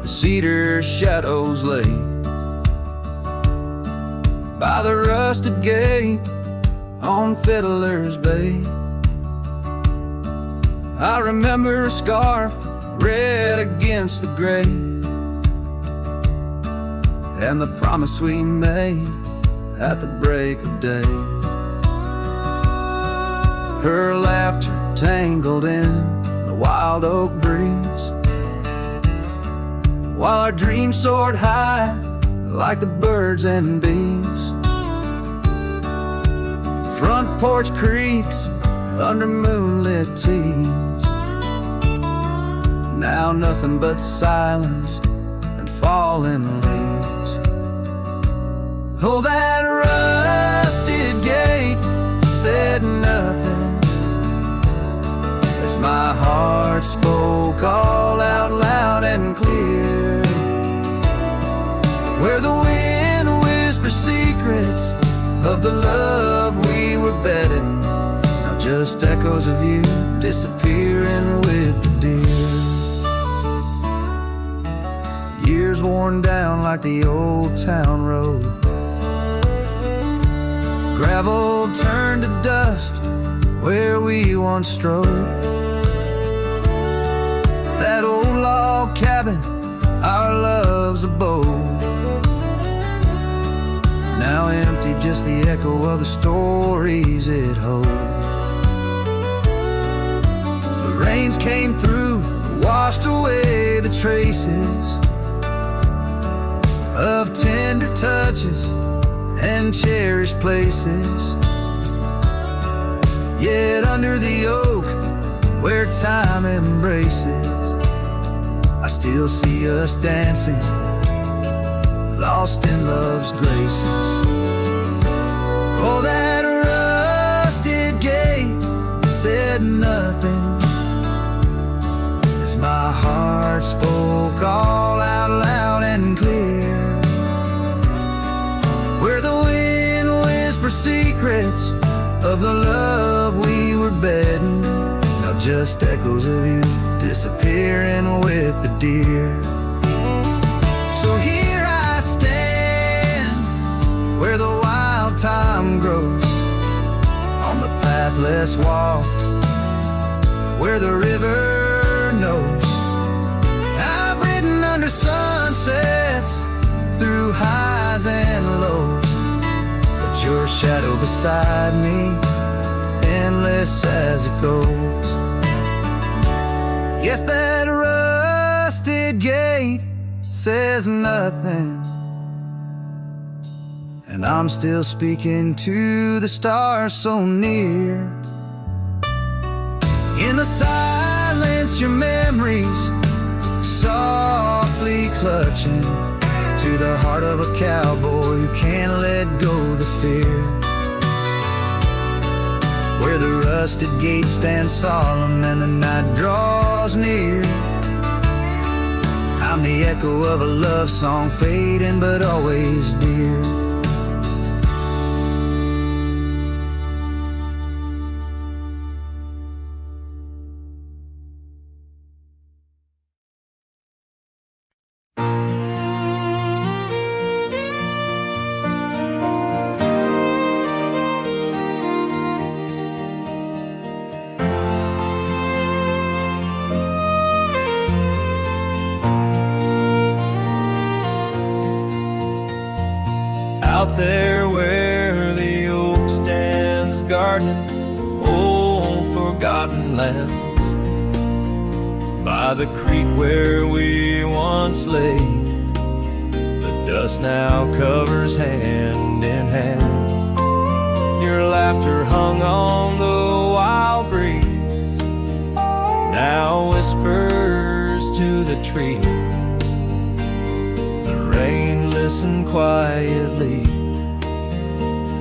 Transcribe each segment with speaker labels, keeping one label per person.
Speaker 1: the cedar shadows lay by the rusted gate on Fiddler's Bay. I remember a scarf red against the gray, and the promise we made at the break of day. Her laughter tangled in the wild oak breeze, while our dreams soared high like the birds and bees. Front porch creaks under moonlit teas, now nothing but silence and falling leaves. Oh, that rusted gate said nothing as my heart spoke all out loud and clear, where the wind whispers secrets of the love we were betting, now just echoes of you disappearing with the deer. Years worn down like the old town road, gravel turned to dust where we once strode. That old log cabin, our love's abode, now empty, just the echo of the stories it holds. The rains came through, washed away the traces of tender touches and cherished places. Yet under the oak where time embraces, I still see us dancing, lost in love's graces. Oh, that rusted gate said nothing as my heart spoke all out loud and clear, where the wind whispers secrets of the love we were betting, now just echoes of you disappearing with the deer. So here I stand where the wild thyme grows, on the path less walked, where the river knows. I've ridden under sunsets, through highs and lows, but your shadow beside me, endless as it goes. Yes, that rusted gate says nothing, and I'm still speaking to the stars so near. In the silence, your memories softly clutching to the heart of a cowboy who can't let go the fear, where the rusted gate stands solemn and the night draws near. I'm the echo of a love song fading but always dear.
Speaker 2: Out there where the oak stands guarding old forgotten lands, by the creek where we once lay, the dust now covers hand in hand. Your laughter hung on the wild breeze, now whispers to the trees. The rain listened quietly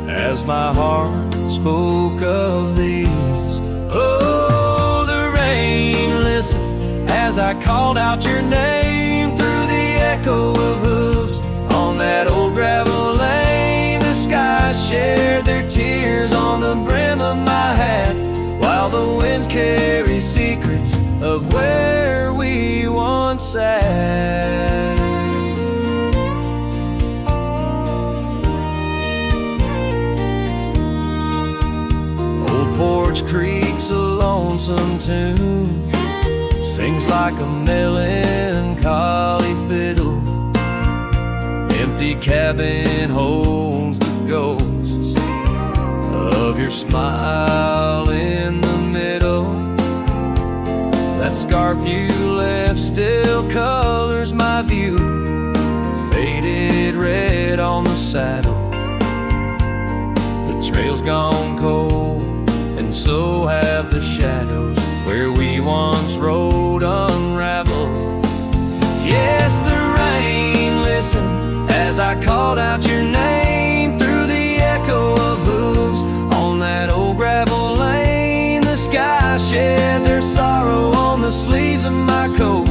Speaker 2: as my heart spoke of these. Oh, the rain listened as I called out your name through the echo of hooves on that old gravel lane. The skies shared their tears on the brim of my hat, while the winds carry secrets of where we once sat. lonesome tune sings like a melancholy fiddle. Empty cabin holds the ghosts of your smile in the middle. That scarf you left still colors my view, faded red on the saddle. The trail's gone cold, and so have the shadows where we once rode unraveled. Yes, the rain listened as I called out your name through the echo of hooves on that old gravel lane. The sky shed their sorrow on the sleeves of my coat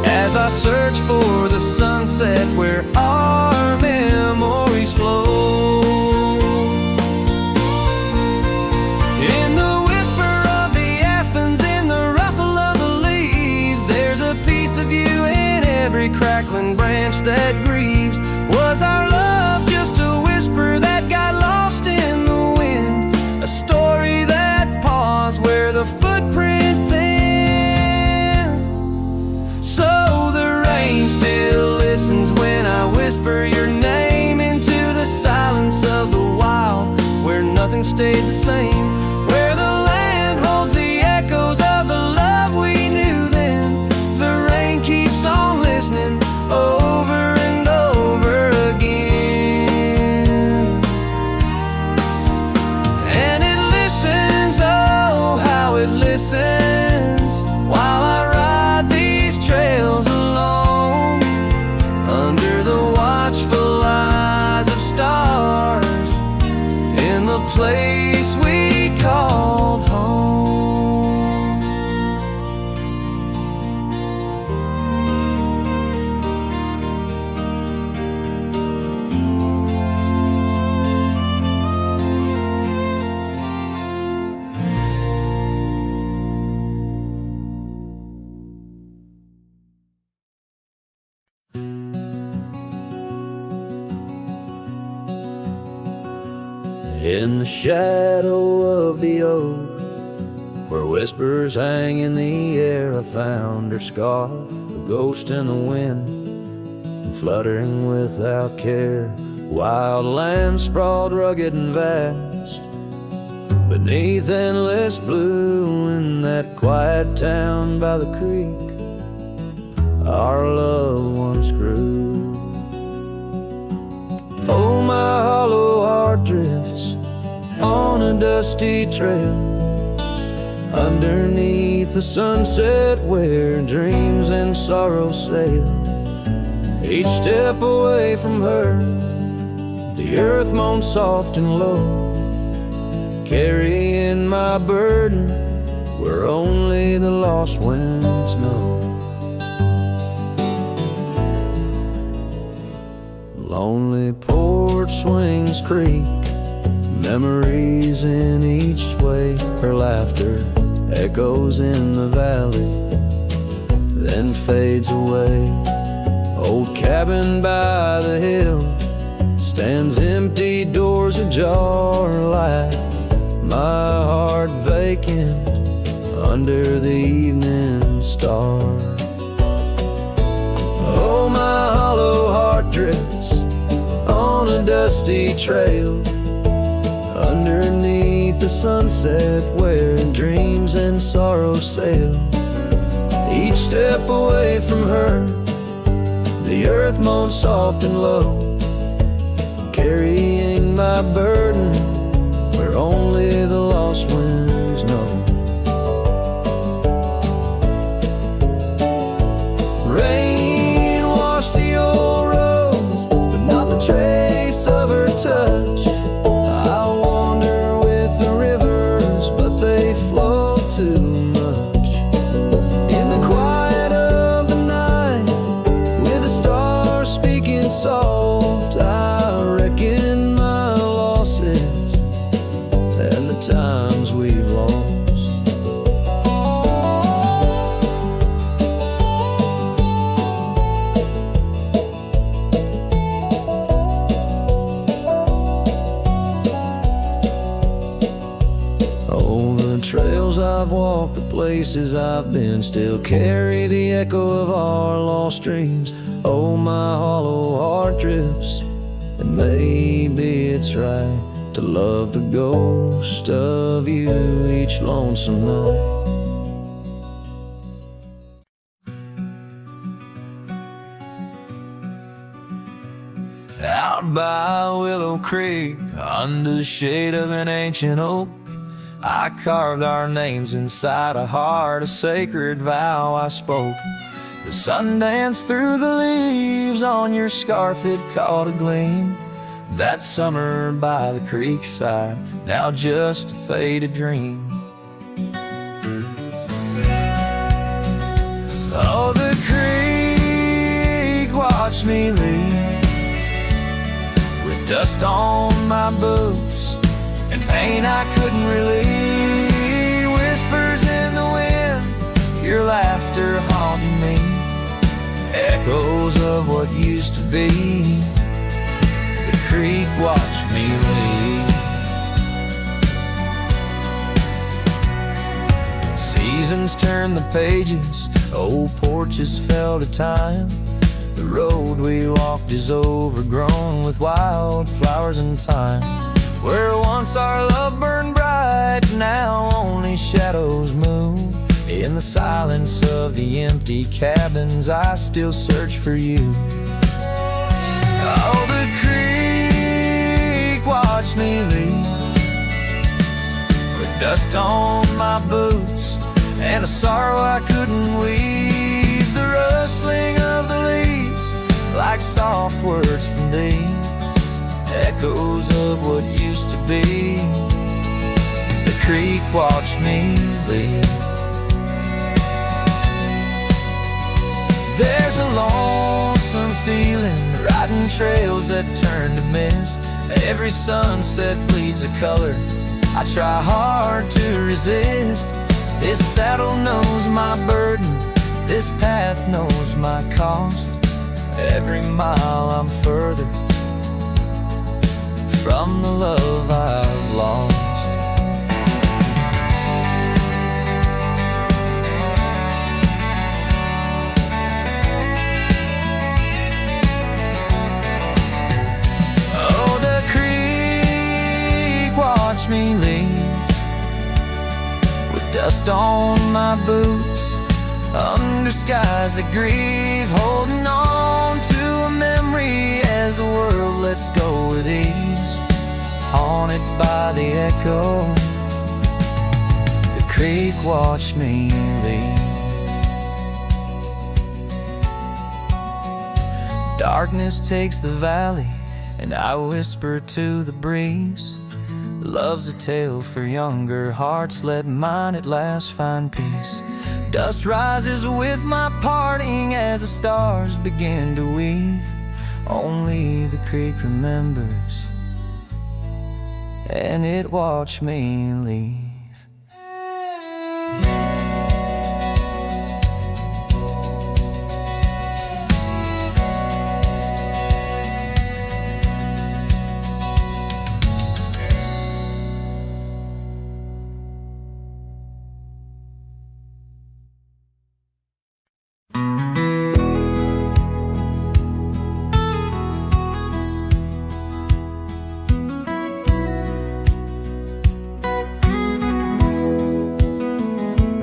Speaker 2: as I search for the sunset where our memories flow. In the whisper of the aspens, in the rustle of the leaves, there's a piece of you in every crackling branch that grieves. Was our love just a whisper that got lost in the wind? A story that paused where the footprints end? So the rain still listens when I whisper your name into the silence of the wild, where nothing stayed the same, where the land holds the echoes of the love we knew then. The rain keeps on listening over and over again. And it listens, oh how it listens, while I ride these trails alone, under the watchful eyes of stars, in the place we called home. In the shadow of the oak, where whispers hang in the air, I found her scarf, a ghost in the wind, and fluttering without care. Wild land sprawled rugged and vast, beneath endless blue. In that quiet town by the creek, our love once grew. Oh, my hollow heart drifts on a dusty trail, underneath the sunset where dreams and sorrow sail. Each step away from her, the earth moans soft and low, carrying my burden where only the lost winds know. Lonely porch swings creak, memories in each sway. Her laughter echoes in the valley, then fades away. Old cabin by the hill stands empty, doors ajar, like my heart vacant under the evening star. Oh, my hollow heart drifts on a dusty trail, underneath the sunset where dreams and sorrow sail. Each step away from her, the earth moans soft and low, carrying my burden where only the lost winds know. Rain washed the old roads, but not the trace of her touch. I wander with the rivers, but they flow too much. In the quiet of the night, with the stars speaking soft, I reckon my losses and the times we've lost. Oh, the trails I've walked, the places I've been still carry the echo of our lost dreams. Oh, my hollow heart drifts, and maybe it's right to love the ghost of you each lonesome night. Out by Willow Creek, under the shade of an ancient oak, I carved our names inside a heart, a sacred vow I spoke. The sun danced through the leaves on your scarf, it caught a gleam. That summer by the creek side, now just a faded dream. Oh, the creek watched me leave, with dust on my boots and pain I couldn't relieve. Whispers in the wind, your laughter haunting me, echoes of what used to be. The creek watched me leave. Seasons turn the pages, old porches fell to time. The road we walked is overgrown with wildflowers and thyme. Where once our love burned bright, now only shadows move. In the silence of the empty cabins, I still search for you. Oh, the creek watched me leave, with dust on my boots and a sorrow I couldn't weave. The rustling of the leaves, like soft words from thee, echoes of what used to be. The creek watched me leave. There's a lonesome feeling, riding trails that turn to mist. Every sunset bleeds a color I try hard to resist. This saddle knows my burden, this path knows my cost. Every mile I'm further from the love I've lost. Oh, the creek watched me leave, with dust on my boots, under skies that grieve, holding on to a memory as the world lets go with ease. Haunted by the echo, the creek watched me leave. Darkness takes the valley, and I whisper to the breeze, love's a tale for younger hearts, let mine at last find peace. Dust rises with my parting as the stars begin to weave. Only the creek remembers, and it watched me leave.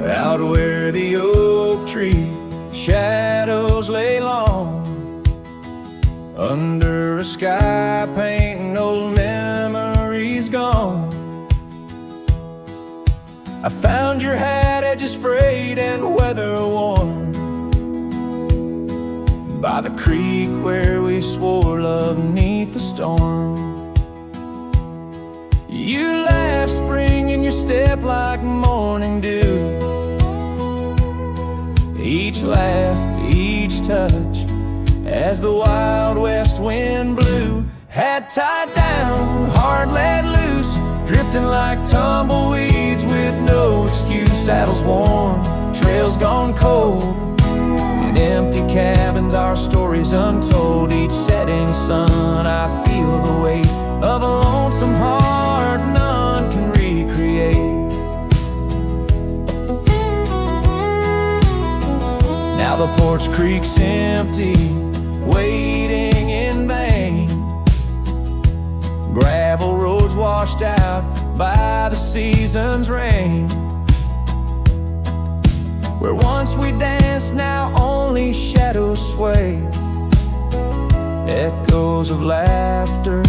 Speaker 2: Out where the oak tree shadows lay long, under a sky painting old memories gone. I found your hat, edges frayed and weather worn, by the creek where we swore love neath the storm. You laughed, spring in your step like morning dew. Each laugh, each touch, as the wild west wind blew. Hat tied down, heart let loose, drifting like tumbleweeds with no excuse. Saddles worn, trails gone cold, in empty cabins our stories untold. Each setting sun I feel the weight of a lonesome heart none can recreate. the porch creaks empty, waiting in vain. Gravel roads washed out by the season's rain. Where once we danced, now only shadows sway. Echoes of laughter,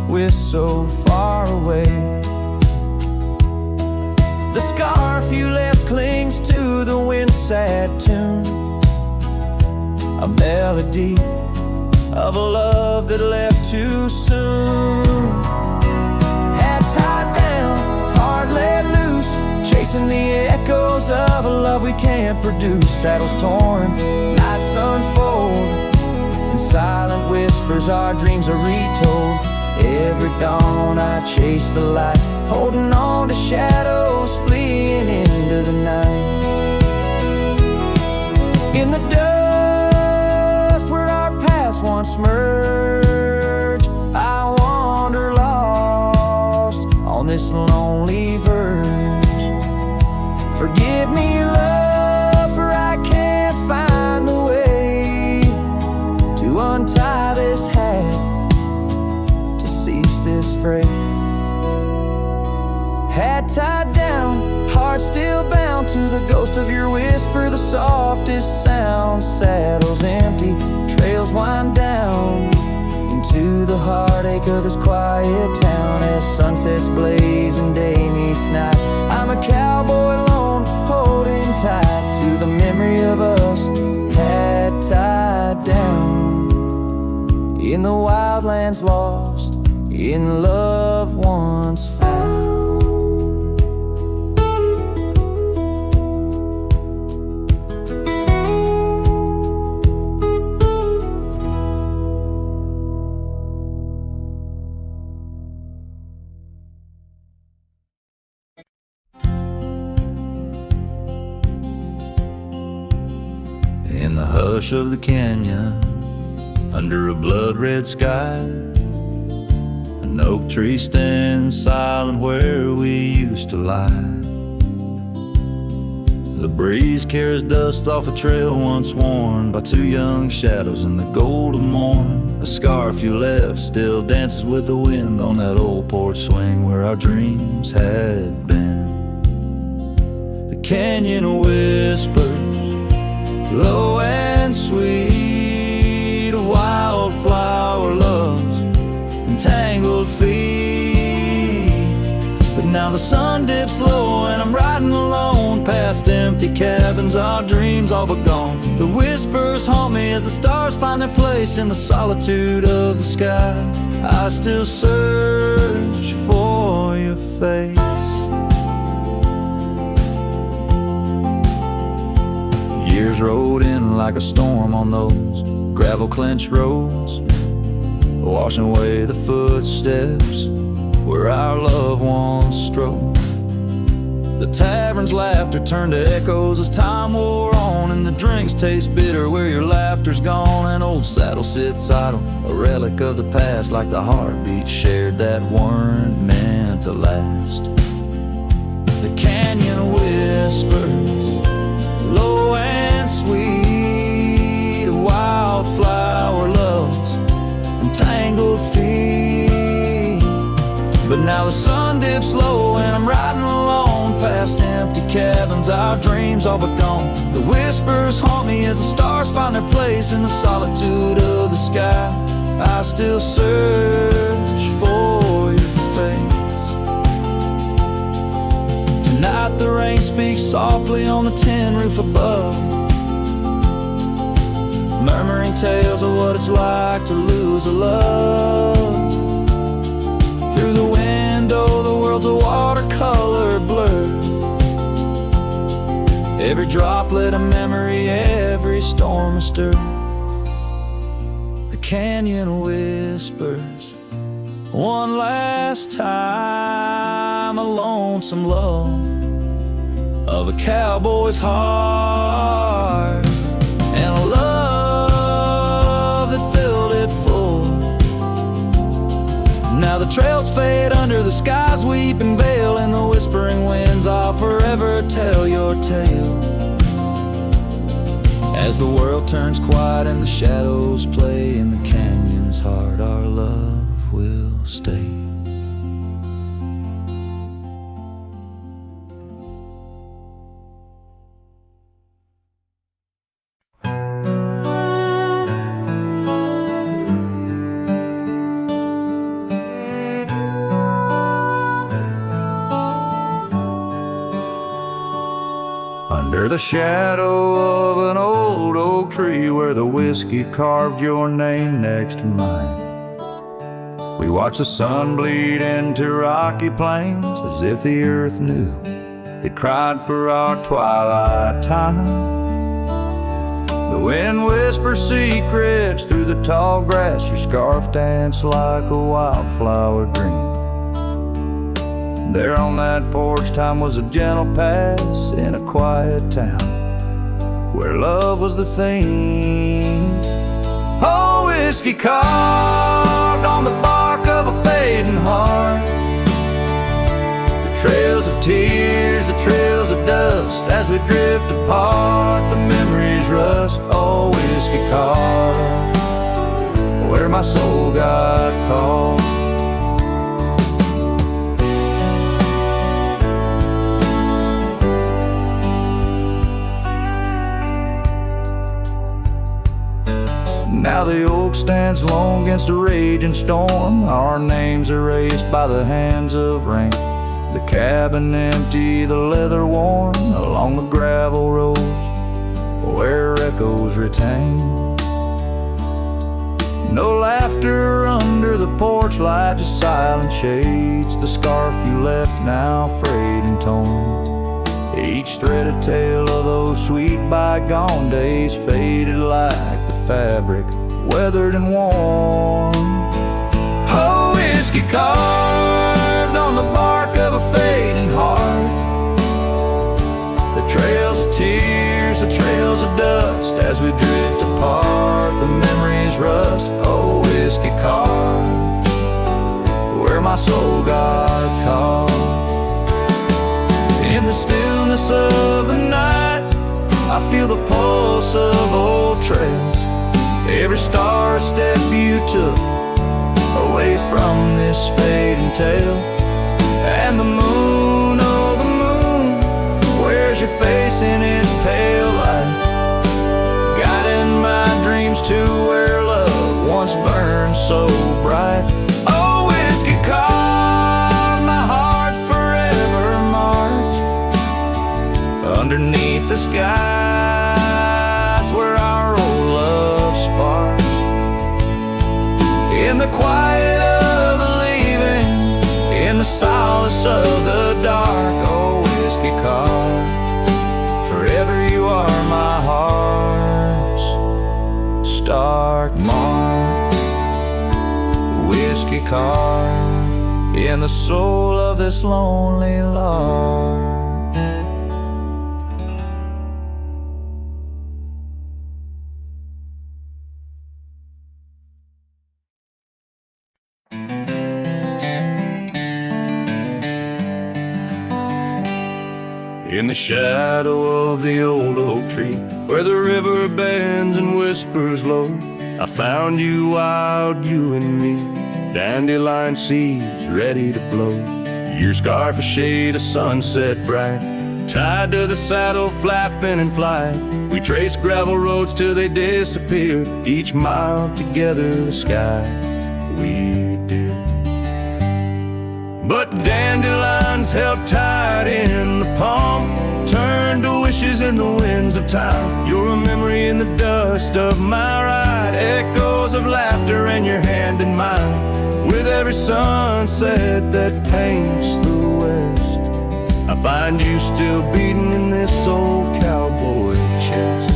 Speaker 2: we're so far away. The scarf you left clings to the wind's sad tune, a melody of a love that left too soon. Hat tied down, heart let loose, chasing the echoes of a love we can't produce. Saddles torn, nights unfold, in silent whispers our dreams are retold. Every dawn I chase the light, holding on to shadows, fleeing into the night. In the dust where our paths once merged, I wander lost on this lonely verge. Forgive me, love, for I can't find the way to untie this hat, to cease this fray. Hat tied down, heart still bound to the ghost of your whisper, the softest sound. Saddles empty, trails wind down into the heartache of this quiet town. As sunsets blaze and day meets night, I'm a cowboy alone, holding tight to the memory of us. Hat tied down in the wildlands, lost in love once found.
Speaker 1: In the hush of the canyon, under a blood-red sky, an oak tree stands silent where we used to lie. The breeze carries dust off a trail once worn by two young shadows in the gold of morn. A scarf you left still dances with the wind on that old porch swing where our dreams had been. The canyon whispers, low and sweet, a wildflower loves entangled feet. But now the sun dips low and I'm riding alone past empty cabins, our dreams all but gone. The whispers haunt me as the stars find their place in the solitude of the sky. I still search for your face. Years rode in like a storm on those gravel clenched roads, washing away the footsteps where our loved ones strode. The tavern's laughter turned to echoes as time wore on, and the drinks taste bitter where your laughter's gone. An old saddle sits idle, a relic of the past, like the heartbeats shared that weren't meant to last. The canyon whispers, low and sweet, a wildflower loves entangled feet. But now the sun dips low and I'm riding alone past empty cabins, our dreams all but gone. The whispers haunt me as the stars find their place in the solitude of the sky. I still search for your face. Tonight the rain speaks softly on the tin roof above, murmuring tales of what it's like to lose a love. Through the window the world's a watercolor blur, every droplet a memory, every storm a stir. The canyon whispers one last time, a lonesome lull of a cowboy's heart, and a love that filled it full. Now the trails fade under the sky's weeping veil, and the whispering winds I'll forever tell your tale.
Speaker 2: As the world turns quiet and the shadows play in the canyon's heart, our love will stay. Under the shadow of an old oak tree where the whiskey carved your name next to mine, we watched the sun bleed into rocky plains as if the earth knew it cried for our twilight time. The wind whispers secrets through the tall grass, your scarf danced like a wildflower dream. There on that porch, time was a gentle pass in a quiet town where love was the theme. Oh, whiskey carved on the bark of a fading heart, the trails of tears, the trails of dust as we drift apart, the memories rust. Oh, whiskey carved where my soul got caught. Now the oak stands alone against a raging storm, our names erased by the hands of rain. The cabin empty, the leather worn, along the gravel roads where echoes retain. No laughter under the porch light, just silent shades. The scarf you left now frayed and torn, each thread a tale of those sweet bygone days, faded like the fabric, weathered and worn. Oh, whiskey carved on the bark of a fading heart, the trails of tears, the trails of dust as we drift apart, the memories rust. Oh, whiskey carved where my soul got caught. In the stillness of the night, I feel the pulse of old trails, every star step you took away from this fading tale. And the moon, oh the moon, wears your face in its pale light, guiding my dreams to where love once burned so bright. Oh, whiskey carved my heart forever marked underneath the skies where our old love sparks. In the quiet of the leaving, in the solace of the dark, oh, whiskey carved, forever you are my heart's stark mark. Whiskey carved in the soul of this lonely lark. In the shadow of the old oak tree, where the river bends and whispers low, I found you, wild, you and me, dandelion seeds ready to blow. Your scarf a shade of sunset bright, tied to the saddle, flapping in flight. We traced gravel roads till they disappeared, each mile together the sky we did. But dandelions held tight in the palm turned to wishes in the winds of time. You're a memory in the dust of my ride, echoes of laughter and your hand in mine. With every sunset that paints the west, I find you still beating in this old cowboy chest.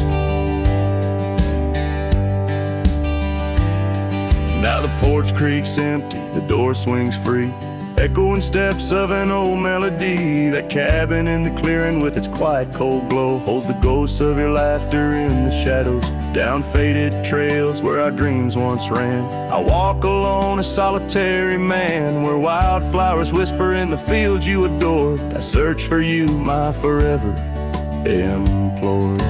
Speaker 2: Now the porch creaks empty, the door swings free, echoing steps of an old melody. That cabin in the clearing with its quiet cold glow holds the ghosts of your laughter in the shadows, down faded trails where our dreams once ran. I walk alone, a solitary man, where wildflowers whisper in the fields you adored. I search for you, my forever implored.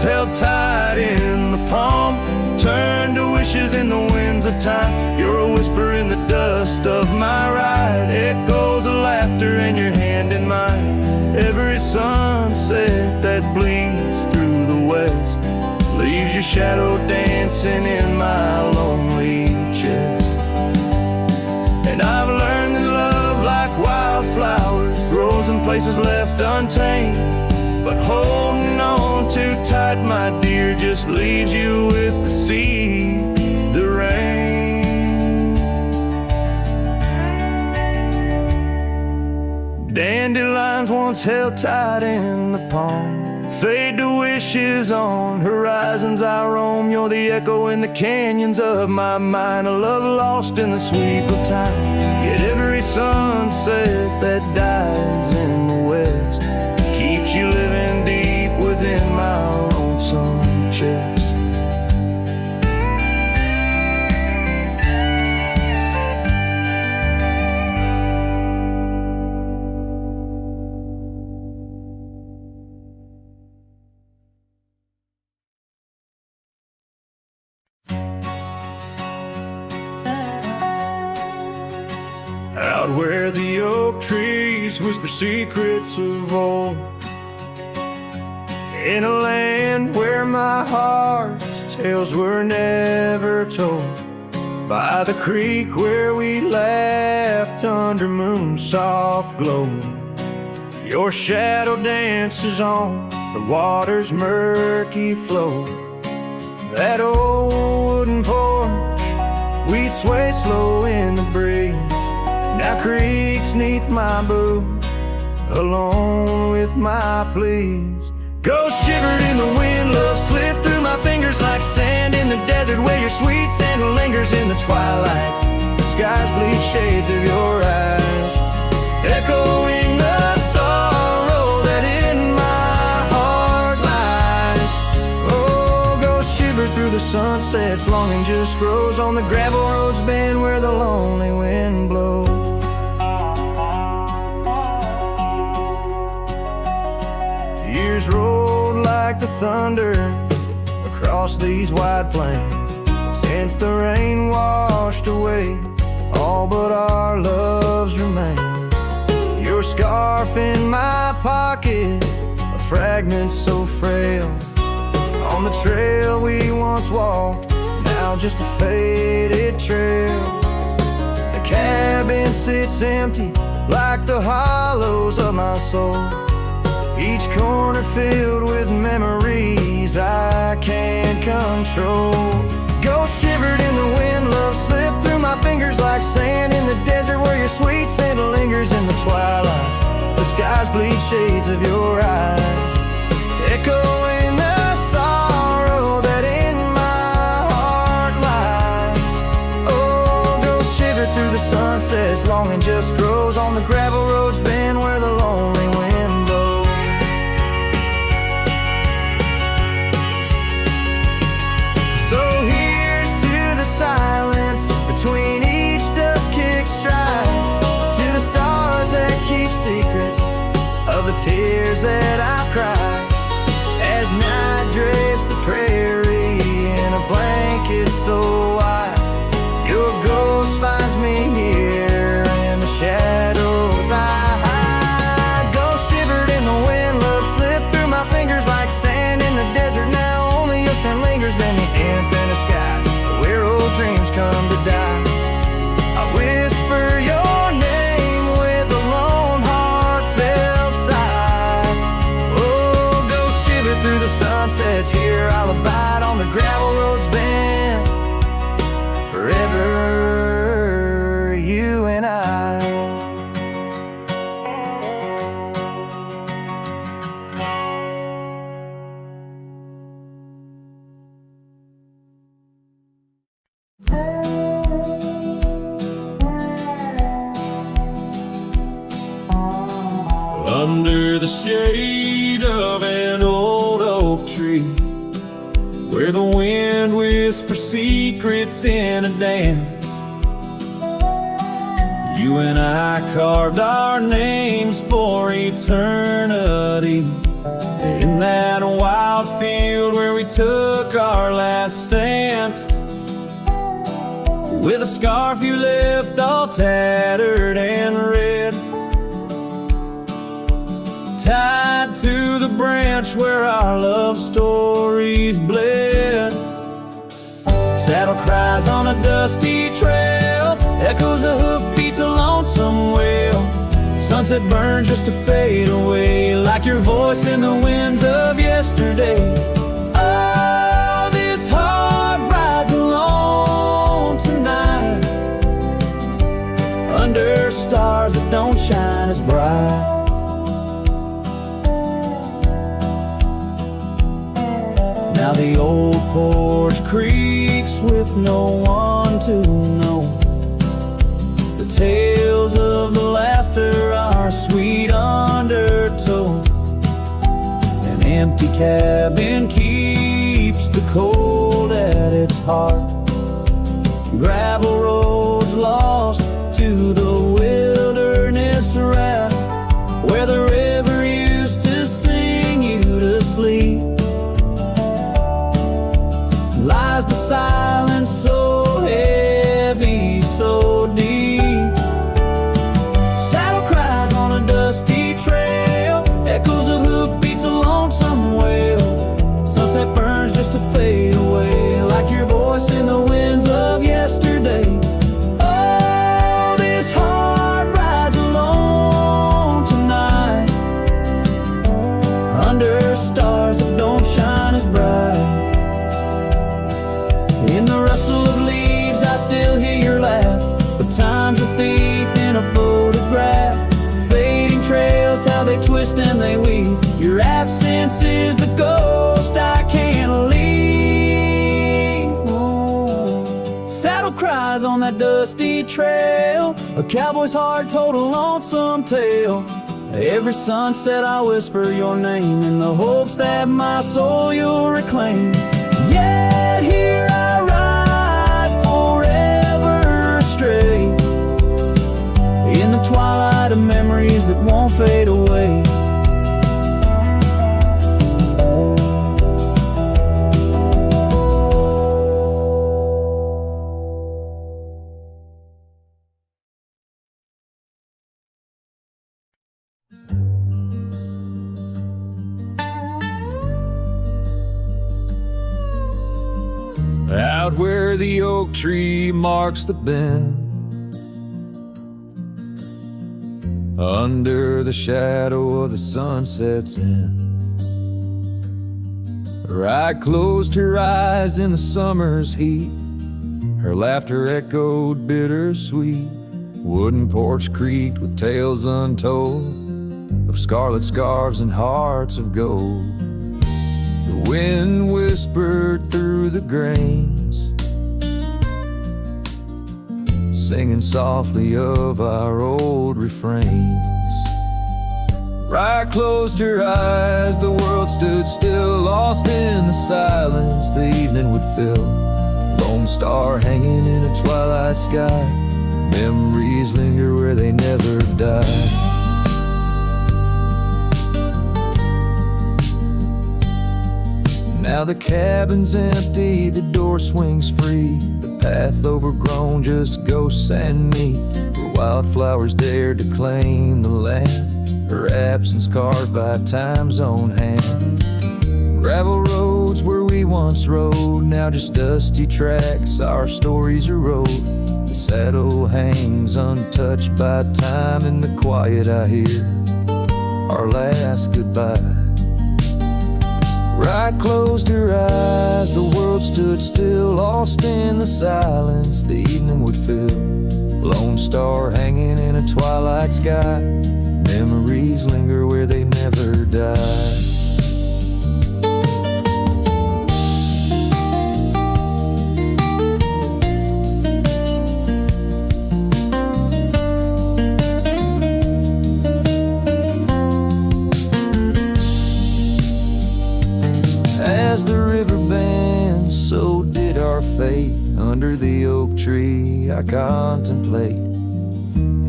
Speaker 2: once held tight in the palm, turn to wishes in the winds of time. You're a whisper in the dust of my ride, echoes of laughter in your hand in mine. Every sunset that bleeds through the west leaves your shadow dancing in my lonely chest. And I've learned that love, like wildflowers, grows in places left untamed. But holding on too tight, my dear, just leaves you with the sea, the rain. Dandelions once held tight in the palm, fade to wishes on horizons I roam. You're the echo in the canyons of my mind, a love lost in the sweep of time. Yet every sunset that dies in the west keeps you living deep within my lonesome chest. Out where the oak trees whisper secrets of old, in a land where my heart's tales were never told, by the creek where we laughed under moon's soft glow, your shadow dances on the water's murky flow. That old wooden porch, we'd sway slow in the breeze, now creaks neath my boot, alone with my pleas. Ghost shivered in the wind, love slipped through my fingers like sand in the desert, where your sweet scent lingers in the twilight. The skies bleed shades of your eyes, echoing the sorrow that in my heart lies. Oh, ghost shivered through the sunsets, longing just grows on the gravel roads bend where the lonely wind blows. Years rolled like the thunder across these wide plains, since the rain washed away all but our love's remains. Your scarf in my pocket, a fragment so frail, on the trail we once walked, now just a faded trail. The cabin sits empty like the hollows of my soul, each corner filled with memories I can't control. Ghost shivered in the wind, love slipped through my fingers like sand in the desert, where your sweet scent lingers in the twilight. The skies bleed shades of your eyes, echoing the sorrow that in my heart lies. Oh, ghost shivered through the sunsets, longing just grows on the gravel roads bend where the lonely wind blows. Silence between each dust-kicked stride, to the stars that keep secrets of the tears that I've cried, as night drapes the prairie in a blanket so wide. Your ghost finds me here in the shadows I hide. Ghost shivered in the wind, love slipped through my fingers like sand in the desert, now only your scent lingers beneath infinite skies, where old dreams come to die. I whisper your name with a lone heartfelt sigh. Oh, ghost shiver through the sunsets, here I'll abide on the gravel roads bend forever, you and I. Under the shade of an old oak tree, where the wind whispers secrets in a dance, you and I carved our names for eternity, In that wild field where we took our last stand, with a scarf you left all tattered and red, tied to the branch where our love stories bled. Saddle cries on a dusty trail, echoes of hoofbeats, a lonesome wail. Sunset burns just to fade away, like your voice in the winds of yesterday. Oh, this heart rides alone tonight, under stars that don't shine as bright. Now the old porch creaks with no one to know. The tales of the laughter are sweet undertow. An empty cabin keeps the cold at its heart. Gravel roads lost to the wilderness raft, where the river used to sing you to sleep. Lies the silence so heavy, so deep. Saddle cries on a dusty trail, echoes of hoofbeats, a lonesome wail. Sunset burns just to fade away, like your voice in the winds of yesterday. Oh, this heart rides alone tonight, under stars that don't shine as bright. In the rustle of leaves I still hear your laugh, but time's a thief in a photograph. Fading trails, how they twist and they weave. Your absence is the ghost I can't leave. Oh. Saddle cries on that dusty trail, a cowboy's heart told a lonesome tale. Every sunset I whisper your name, in the hopes that my soul you'll reclaim. Yet here I ride forever astray, in the twilight of memories that won't fade away. Out where the oak tree marks the bend, under the shadow of the sunset's end, Right closed her eyes in the summer's heat. Her laughter echoed bittersweet. Wooden porch creaked with tales untold of scarlet scarves and hearts of gold. The wind whispered through the grains, singing softly of our old refrains. Right closed her eyes, the world stood still, lost in the silence the evening would fill. Lone star hanging in a twilight sky, memories linger where they never die. Now the cabin's empty, the door swings free, the path overgrown, just ghosts and me. Where wildflowers dare to claim the land, her absence carved by time's own hand. Gravel roads where we once rode, now just dusty tracks, our stories erode. The saddle hangs untouched by time, in the quiet I hear our last goodbye. Right closed her eyes, the world stood still, lost in the silence the evening would fill. Lone star hanging in a twilight sky, memories linger where they never die. As the river bends, so did our fate. Under the oak tree I contemplate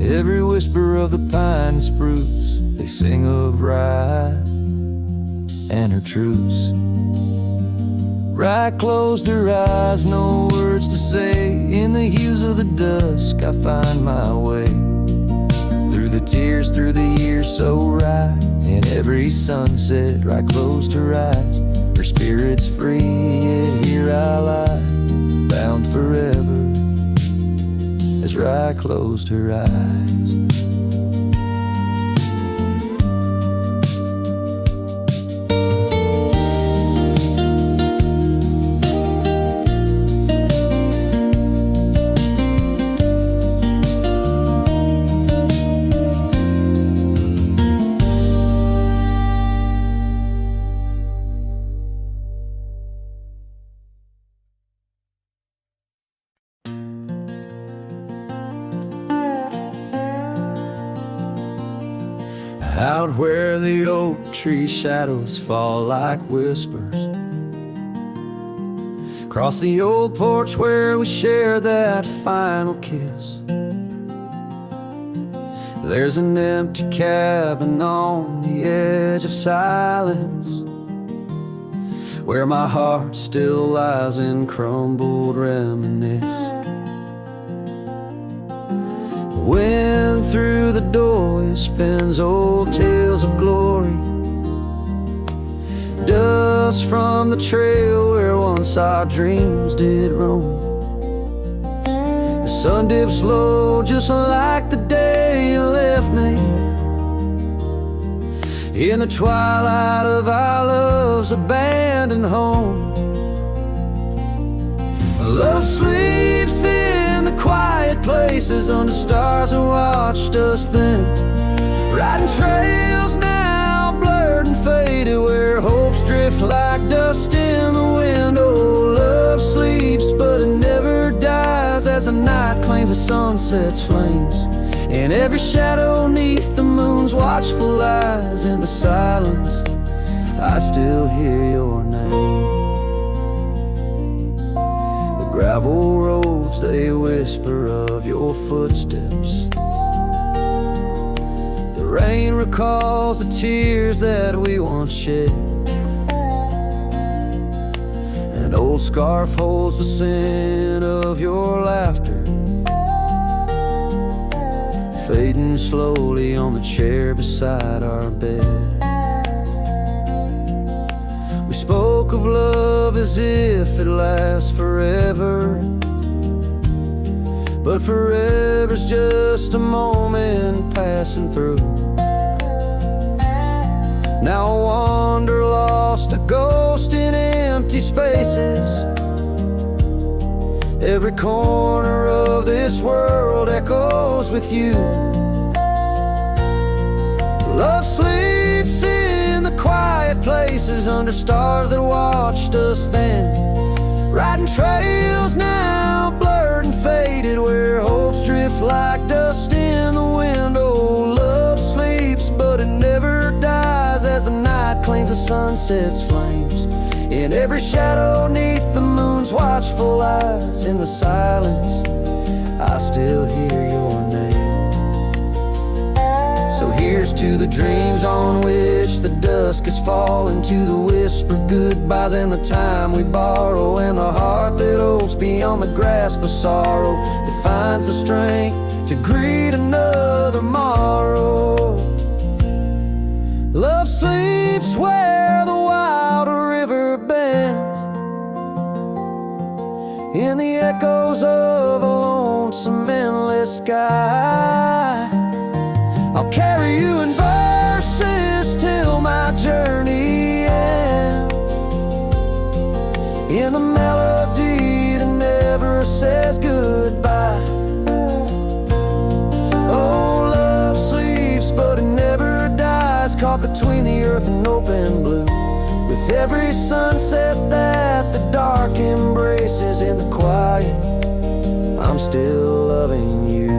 Speaker 2: every whisper of the pine and spruce. They sing of ride and her truce. Right closed her eyes, no words to say. In the hues of the dusk I find my way. Through the tears, through the years so right. In every sunset, right closed her eyes. Her spirit's free, yet here I lie, bound forever, as right closed her eyes. Out where the oak tree shadows fall like whispers, across the old porch where we share that final kiss. There's an empty cabin on the edge of silence, where my heart still lies in crumbled reminisce. Wind through the doorway spins old tales of glory, dust from the trail where once our dreams did roam. The sun dips low just like the day you left me, in the twilight of our love's abandoned home. Love sleeps in the quiet places under stars that watched us then, riding trails now blurred and faded where hopes drift like dust in the wind. Oh, love sleeps but it never dies as the night claims the sunset's flames. In every shadow neath the moon's watchful eyes, in the silence I still hear your name. Gravel roads, they whisper of your footsteps. The rain recalls the tears that we once shed. An old scarf holds the scent of your laughter, fading slowly on the chair beside our bed. We spoke of love as if it lasts forever, but forever's just a moment passing through. Now I wander lost, a ghost in empty spaces. Every corner of this world echoes with you. Love sleeps in the quiet places under stars that watched us then, riding trails now blurred and faded where hopes drift like dust in the wind. Oh, love sleeps but it never dies as the night claims the sunset's flames. In every shadow neath the moon's watchful eyes, in the silence I still hear your name. So here's to the dreams on which the dusk is falling, to the whispered goodbyes and the time we borrow, and the heart that hopes beyond the grasp of sorrow, that finds the strength to greet another morrow. Love sleeps where the wild river bends, in the echoes of a lonesome endless sky. I'll carry you in verses till my journey ends, in the melody that never says goodbye. Oh, love sleeps but it never dies, caught between the earth and open blue, with every sunset that the dark embraces. In the quiet I'm still loving you.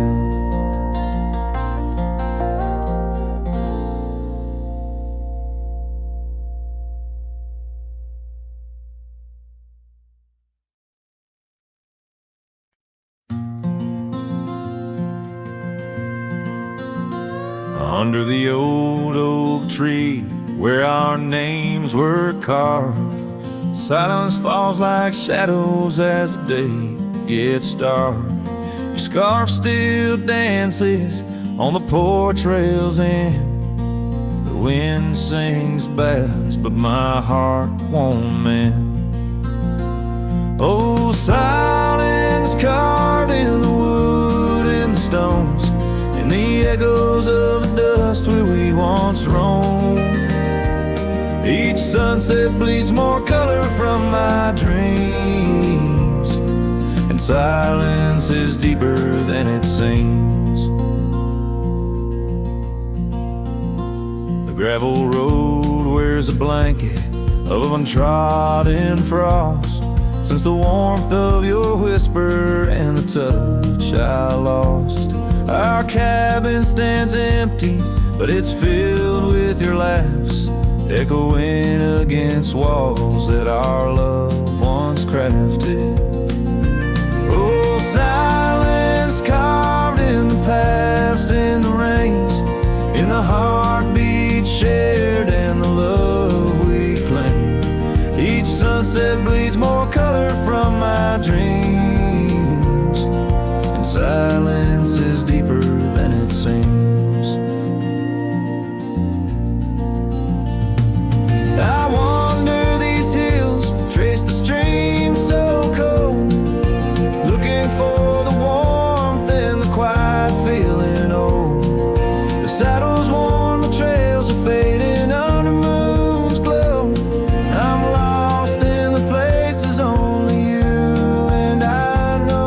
Speaker 2: Under the old oak tree where our names were carved. Silence falls like shadows as the day gets dark. Your scarf still dances on the porch rails and the wind sings bass, but my heart won't mend. Oh, silence carved in the wood and the stones, and the echoes of the dust where we once roamed. Each sunset bleeds more color from my dreams, and silence is deeper than it seems. The gravel road wears a blanket of untrodden frost, since the warmth of your whisper and the touch I lost. Our cabin stands empty, but it's filled with your laughs, echoing against walls that our love once crafted. Oh, silence carved in the paths, in the rains, in the heartbeat shared and the love we claim. Each sunset bleeds more color from my dreams, and silence is deeper than it seems. I wander these hills, trace the stream so cold, looking for the warmth and the quiet feeling old. The saddle's worn, the trails are fading under moon's glow. I'm lost in the places only you and I know.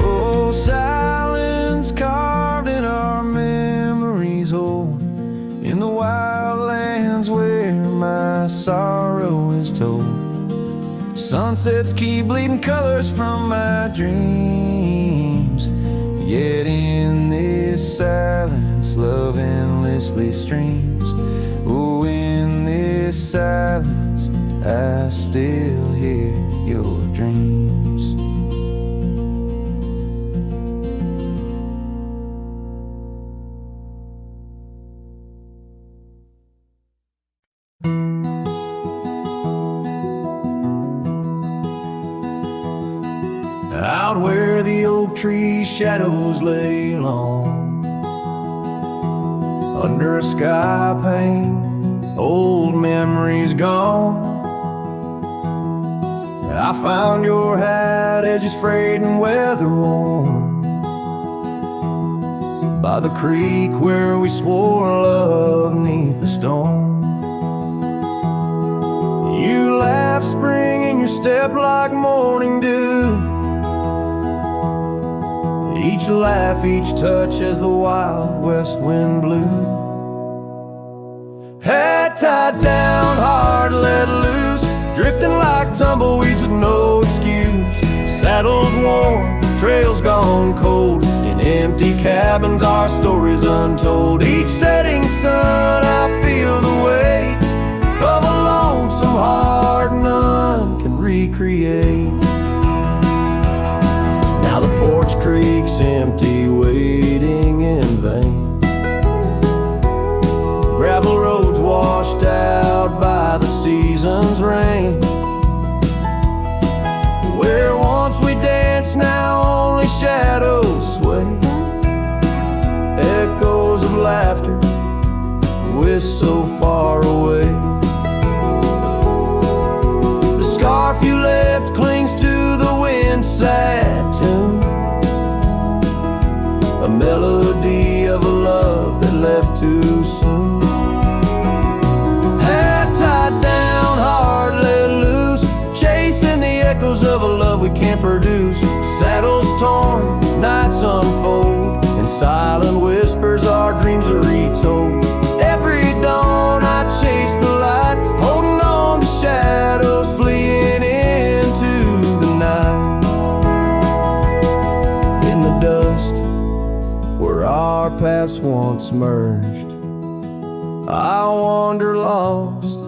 Speaker 2: Oh, silence carved in our memories old, in the wild lands where my sorrow is told. Sunsets keep bleeding colors from my dreams, yet in this silence love endlessly streams. Oh, in this silence I still hear your dreams. Out where the oak tree shadows lay long, under a sky pane, old memories gone. I found your hat, edges frayed and weather worn, by the creek where we swore love neath the storm. You laugh spring in your step like morning dew, each laugh, each touch as the wild west wind blew. Head tied down, heart let loose, drifting like tumbleweeds with no excuse. Saddles worn, trails gone cold, in empty cabins our stories untold. Each setting sun I feel the weight of a lonesome heart none can recreate. Now the porch creek's empty, waiting in vain. Gravel roads washed out by the season's rain. Where once we danced, now only shadows sway. Echoes of laughter whisk so far away. The scarf you left clings to the wind, sad tune, a melody of a love that left too soon. Hat tied down, heart let loose, chasing the echoes of a love we can't produce. Saddles torn, nights unfold, in silent whispers our dreams are retold. Every dawn I chase the light, holding on to shadows fleeing into the night.
Speaker 1: once merged. I wander lost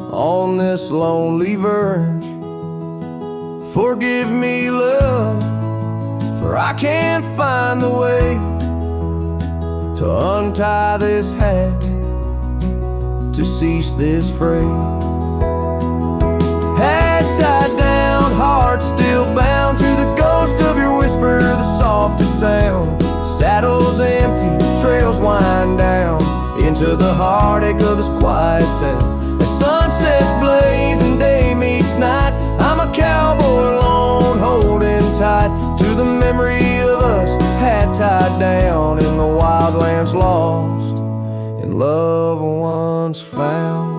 Speaker 1: on this lonely verge. Forgive me, love, for I can't find the way to untie this hat, to cease this fray. Hat tied down, heart still bound to the ghost of your whisper, the softest sound. Saddles empty, trails wind down into the heartache of this quiet town. As sunsets blaze and day meets night, I'm a cowboy alone, holding tight to the memory of us, hat tied down in the wildlands, lost in love once found.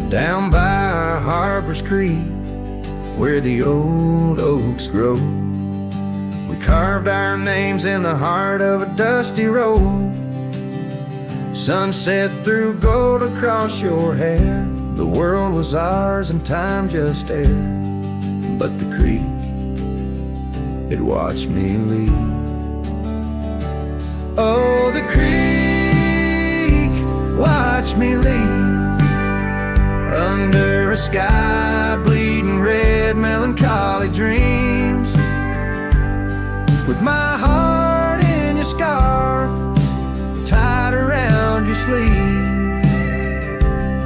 Speaker 1: Down by Harbor's Creek, where the old oaks grow, we carved our names in the heart of a dusty road. Sunset threw gold across your hair. The world was ours and time just air. But the creek, it watched me leave. Oh, the creek watched me leave. Under a sky bleeding red, melancholy dreams. With my heart in your scarf, tied around your sleeve.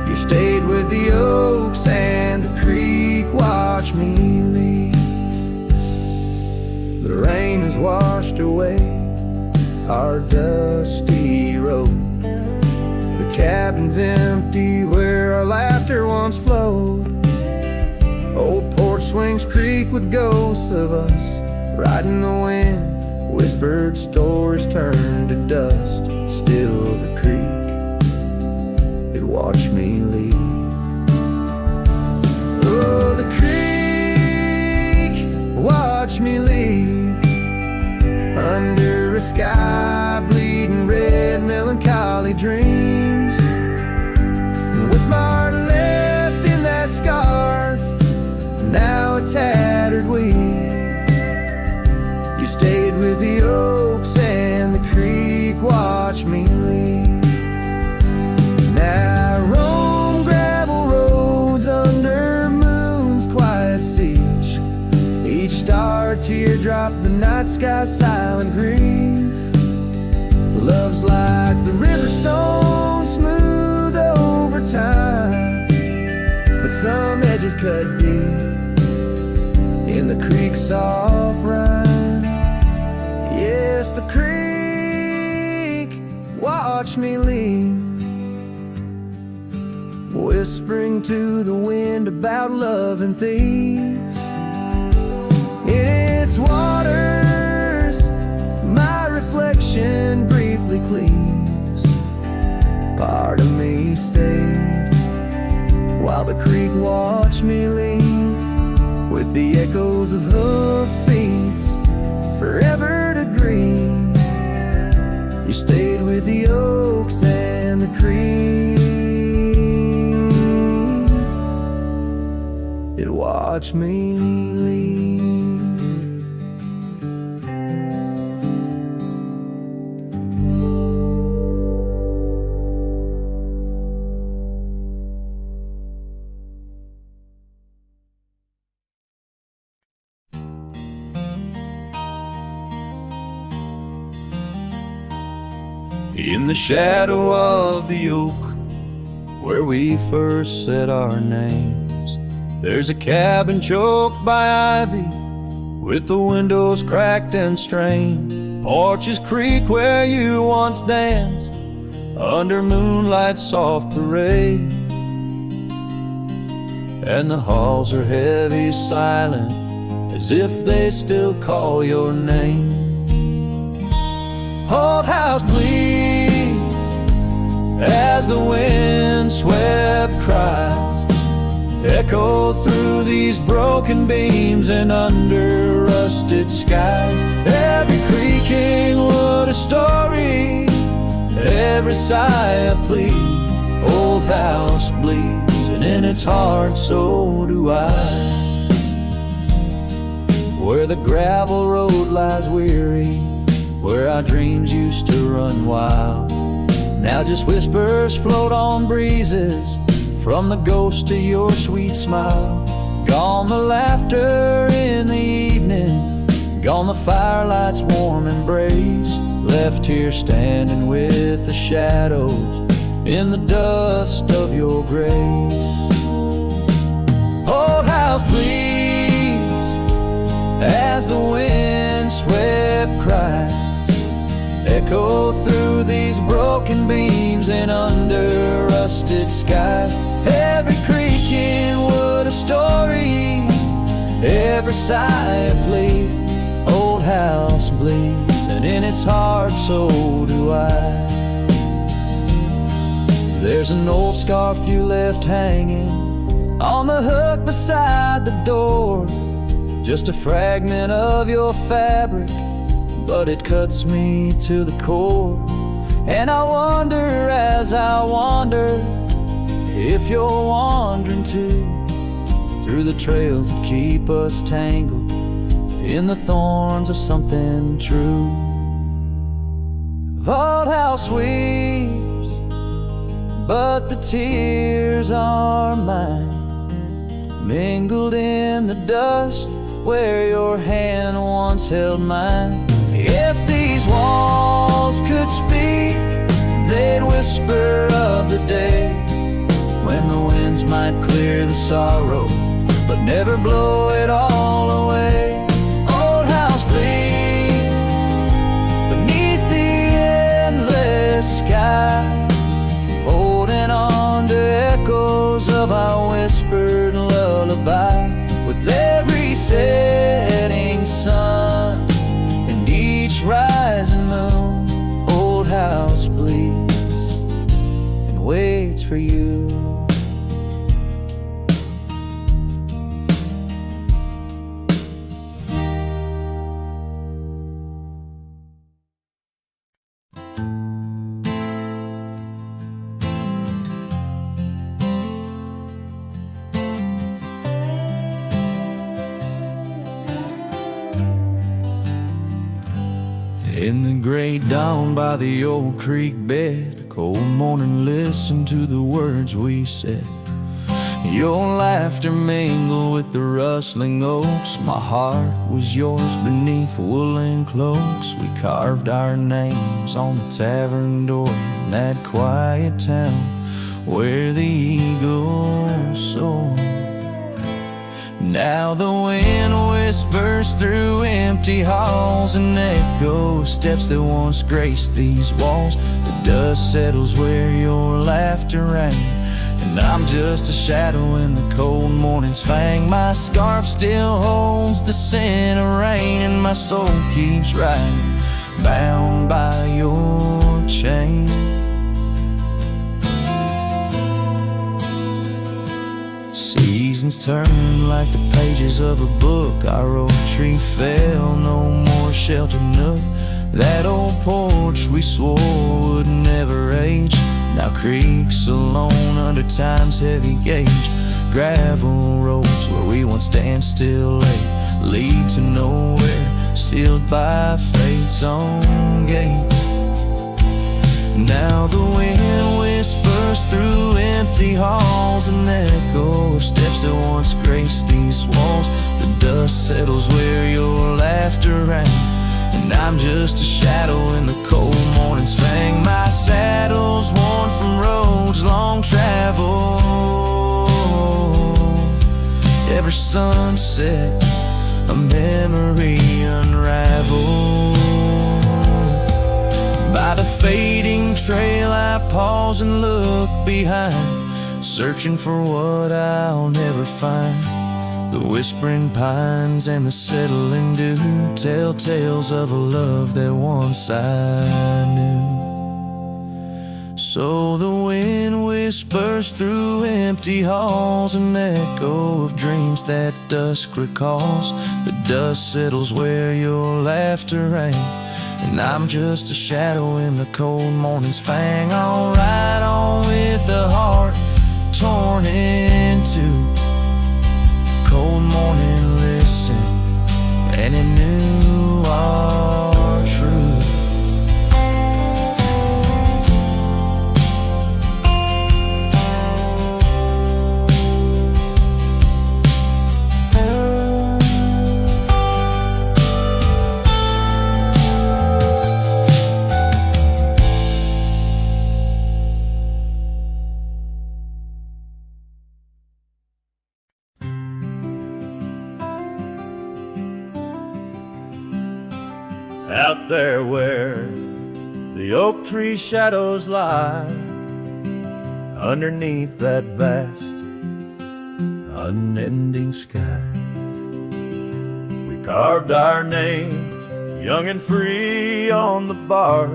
Speaker 1: You stayed with the oaks and the creek watched me leave. The rain has washed away our dusty road. The cabin's empty where our laughter once flowed. Old porch swings creak with ghosts of us, riding the wind. Whispered stories turn to dust. Still the creek, it watched me leave. Oh, the creek watched me leave. Under a sky bleeding red, melancholy dreams. With my heart left in that scarf, now a tattered weave. You stayed with the oaks and the creek watched me leave. Now I roam gravel roads under moon's quiet siege. Each star teardrop, the night sky silent grief. Love's like the river stone, smooth over time, but some edges cut deep in the creek's soft rhyme. Yes, the creek watched me leave, whispering to the wind about love and thieves. In its waters, my reflection briefly cleaves. Part of me stayed while the creek watched me leave, with the echoes of hoofbeats forever to grieve. You stayed with the oaks and the creek, it watched me leave.
Speaker 2: In the shadow of the oak, where we first said our names, there's a cabin choked by ivy, with the windows cracked and strained. Porches creak where you once danced, under moonlight's soft parade. And the halls are heavy, silent, as if they still call your name. Old house bleeds as the wind-swept cries echo through these broken beams and under rusted skies. Every creaking wood a story, every sigh a plea. Old house bleeds, and in its heart so do I. Where the gravel road lies weary, where our dreams used to run wild, now just whispers float on breezes from the ghost of your sweet smile. Gone the laughter in the evening, gone the firelight's warm embrace, left here standing with the shadows in the dust of your grace. Old house bleeds as the wind-swept cries echo through these broken beams and under rusted skies. Every creaking wood a story, every sigh a plea. Old house bleeds, and in its heart so do I. There's an old scarf you left hanging on the hook beside the door, just a fragment of your fabric, but it cuts me to the core. And I wonder as I wander if you're wandering too, through the trails that keep us tangled in the thorns of something true. The old house weeps, but the tears are mine, mingled in the dust where your hand once held mine. If these walls could speak, they'd whisper of the day when the winds might clear the sorrow, but never blow it all away. Old house bleeds beneath the endless sky, holding on to echoes of our whispered lullaby. With every setting sun and each rising moon, old house bleeds and waits for you.
Speaker 1: In the great dawn by the old creek bed, a cold morning, listen to the words we said. Your laughter mingled with the rustling oaks. My heart was yours beneath woolen cloaks. We carved our names on the tavern door in that quiet town where the eagle soared. Now the wind whispers through empty halls and echo steps that once graced these walls. The dust settles where your laughter rang, and I'm just a shadow in the cold morning's fang. My scarf still holds the scent of rain, and my soul keeps riding, bound by your chain. Seasons turn like the pages of a book. Our oak tree fell, no more sheltered nook. That old porch we swore would never age now creaks alone under time's heavy gauge. Gravel roads where we once stand still late lead to nowhere, sealed by fate's own gate. Now the wind whispers through empty halls, an echo of steps that once graced these walls. The dust settles where your laughter rang, and I'm just a shadow in the cold morning's fang. My saddle's worn from roads long traveled. Every sunset, a memory unraveled. By the fading trail I pause and look behind, searching for what I'll never find. The whispering pines and the settling dew tell tales of a love that once I knew. So the wind whispers through empty halls, an echo of dreams that dusk recalls. The dust settles where your laughter rang, and I'm just a shadow in the cold morning's fang. I'll ride on with a heart torn in two. Cold morning, listen, and it knew our truth.
Speaker 2: Out there where the oak tree shadows lie, underneath that vast, unending sky, we carved our names, young and free, on the bark,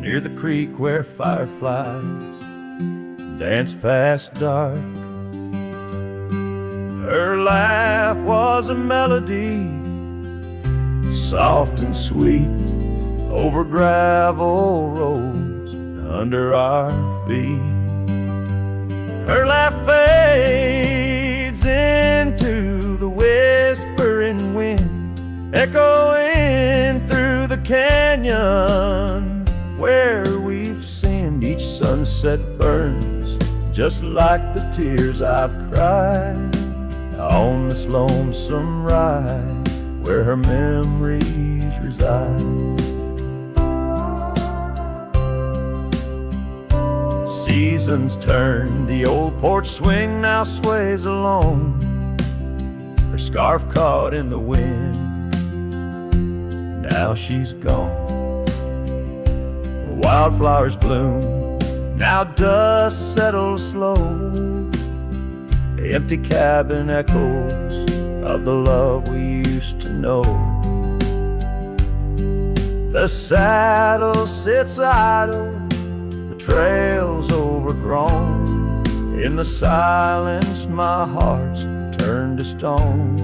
Speaker 2: near the creek where fireflies dance past dark. Her laugh was a melody, soft and sweet, over gravel roads under our feet. Her laugh fades into the whispering wind, echoing through the canyon where we've sinned. Each sunset burns just like the tears I've cried on this lonesome ride where her memories reside. Seasons turn, the old porch swing now sways alone, her scarf caught in the wind, now she's gone. Wildflowers bloom, now dust settles slow, the empty cabin echoes of the love we used to know. The saddle sits idle, the trail's overgrown, in the silence my heart's turned to stone.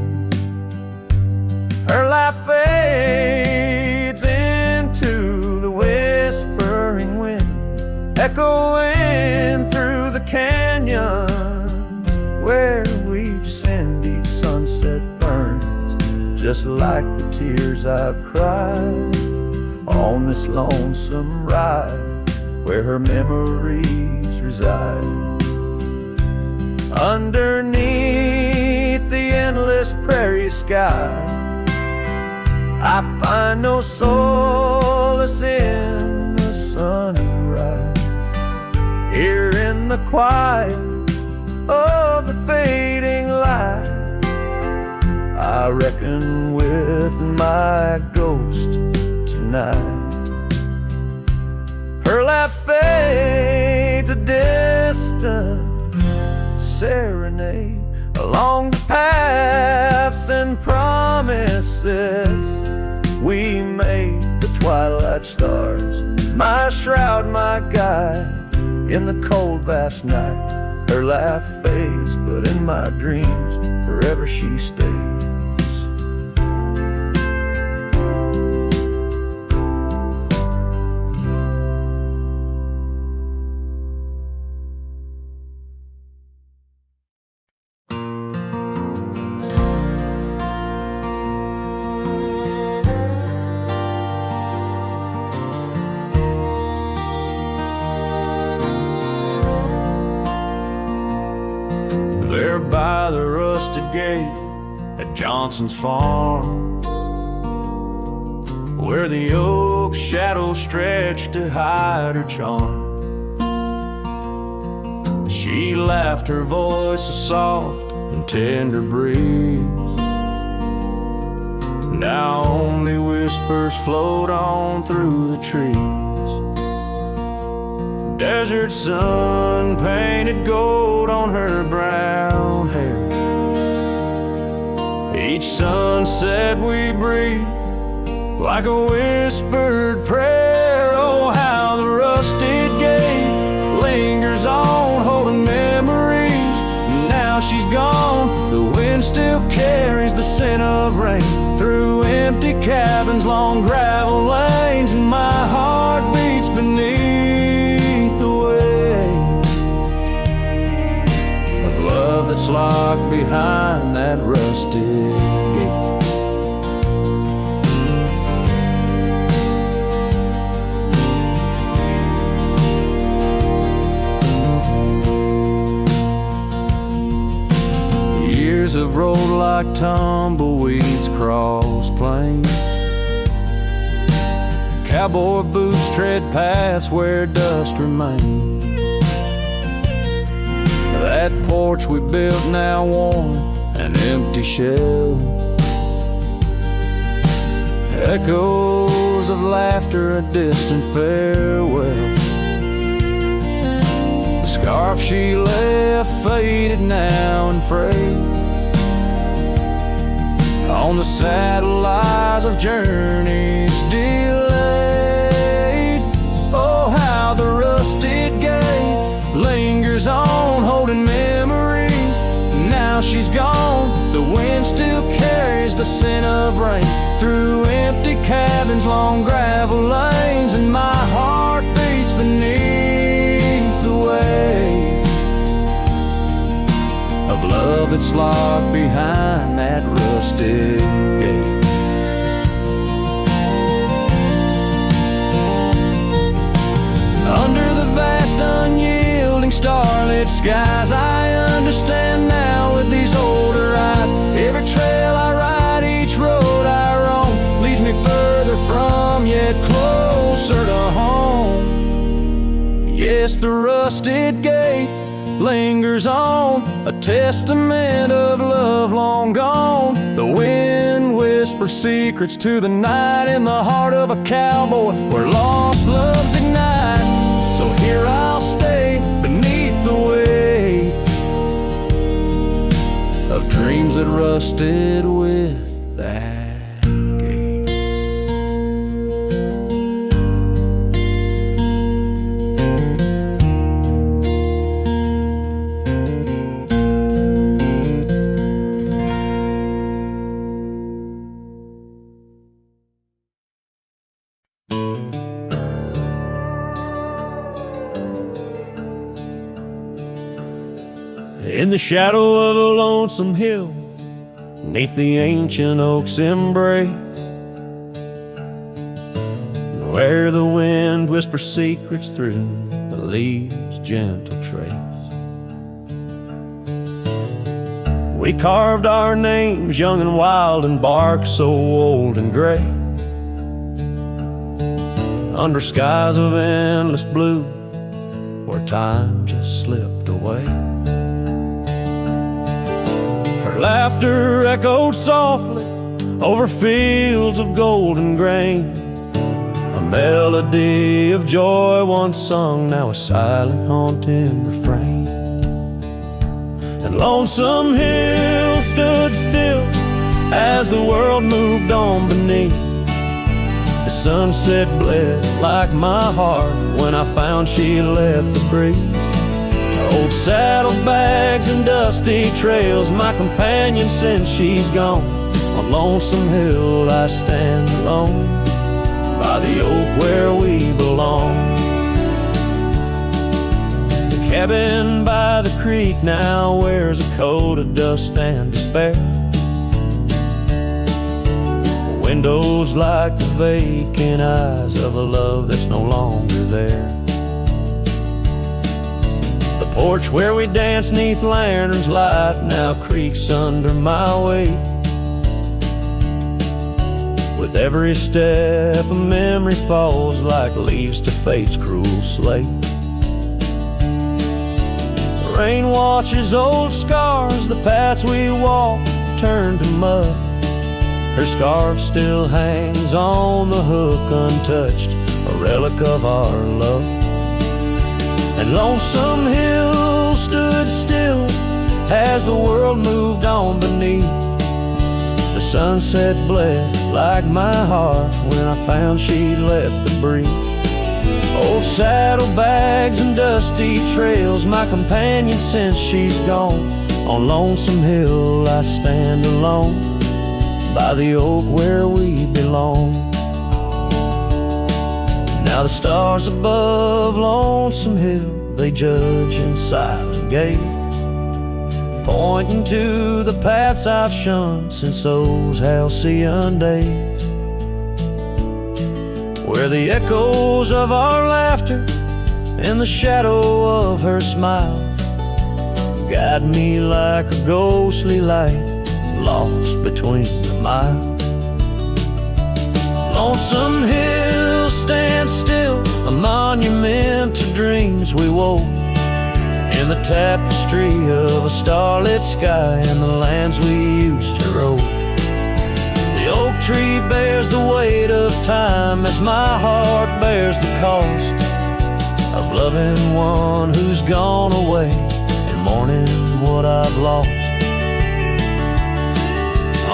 Speaker 2: Her laugh fades into the whispering wind, echoing through the canyons where we've sinned. Each sunset burns just like the tears I've cried on this lonesome ride where her memories reside. Underneath the endless prairie sky, I find no solace in the sunrise. Here in the quiet of the fading light, I reckon with my ghost tonight. Her laugh fades, a distant serenade along the paths and promises we made. The twilight stars, my shroud, my guide in the cold vast night. Her laugh fades, but in my dreams forever she stays. There by the rusted gate at Johnson's farm, where the oak shadows stretched to hide her charm, she laughed, her voice a soft and tender breeze. Now only whispers float on through the trees. Desert sun painted gold on her brown hair, Each sunset we breathe like a whispered prayer. Oh, how the rusted gate lingers on, holding memories. Now she's gone, the wind still carries the scent of rain through empty cabins, long gravel lanes, and my heart beats beneath the weight of love that's locked behind that rusted gate. Years have rolled like tumbleweeds across plains. Cowboy boots tread paths where dust remains. That porch we built now worn, an empty shell. Echoes of laughter, a distant farewell. The scarf she left faded now and frayed. On the saddle lies of journeys delayed. Oh, how the rusted gate lingers on, holding memories. Now she's gone, the wind still carries the scent of rain through empty cabins, long gravel lanes, and my heart beats beneath the weight of love that's locked behind that rusted gate. Under the vast unyielding starlit skies, I understand now with these older eyes. Every trail I ride, each road I roam, leads me further from, yet closer to home. Yes, the rusted gate lingers on, a testament of love long gone. The wind whispers secrets to the night in the heart of a cowboy where lost loves ignite. So here I'll stay beneath the weight of dreams that rusted with that gate. In the shadow of a lonesome hill, neath the ancient oak's embrace, where the wind whispers secrets through the leaves' gentle trace, we carved our names young and wild in bark so old and gray, under skies of endless blue where time just slipped away. Laughter echoed softly over fields of golden grain, a melody of joy once sung, now a silent haunting refrain. And Lonesome Hill stood still as the world moved on beneath. The sunset bled like my heart when I found she left the breeze. Old saddlebags and dusty trails, my companion since she's gone. On Lonesome Hill I stand alone, by the oak where we belong. The cabin by the creek now wears a coat of dust and despair. The windows like the vacant eyes of a love that's no longer there. The porch where we danced neath lanterns light now creaks under my weight. With every step a memory falls like leaves to fate's cruel slate. The rain washes old scars, the paths we walked turned to mud. Her scarf still hangs on the hook untouched, a relic of our love. And Lonesome Hill stood still as the world moved on beneath. sunset bled like my heart when I found she'd left the breeze. Old saddlebags and dusty trails, my companion since she's gone. On Lonesome Hill I stand alone, by the oak where we belong. Now the stars above Lonesome Hill, they judge in silent gaze, pointing to the paths I've shunned since those halcyon days, where the echoes of our laughter and the shadow of her smile guide me like a ghostly light lost between the miles. Lonesome Hill stands still, a monument to dreams we wove, in the tapestry of a starlit sky and the lands we used to rove. The oak tree bears the weight of time as my heart bears the cost of loving one who's gone away and mourning what I've lost.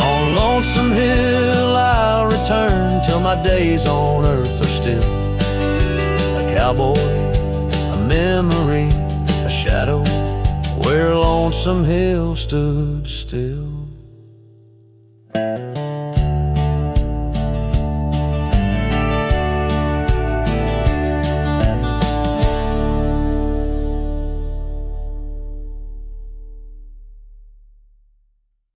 Speaker 2: On Lonesome Hill I'll return till my days on earth are still a cowboy, a memory, a shadow where Lonesome Hill stood still.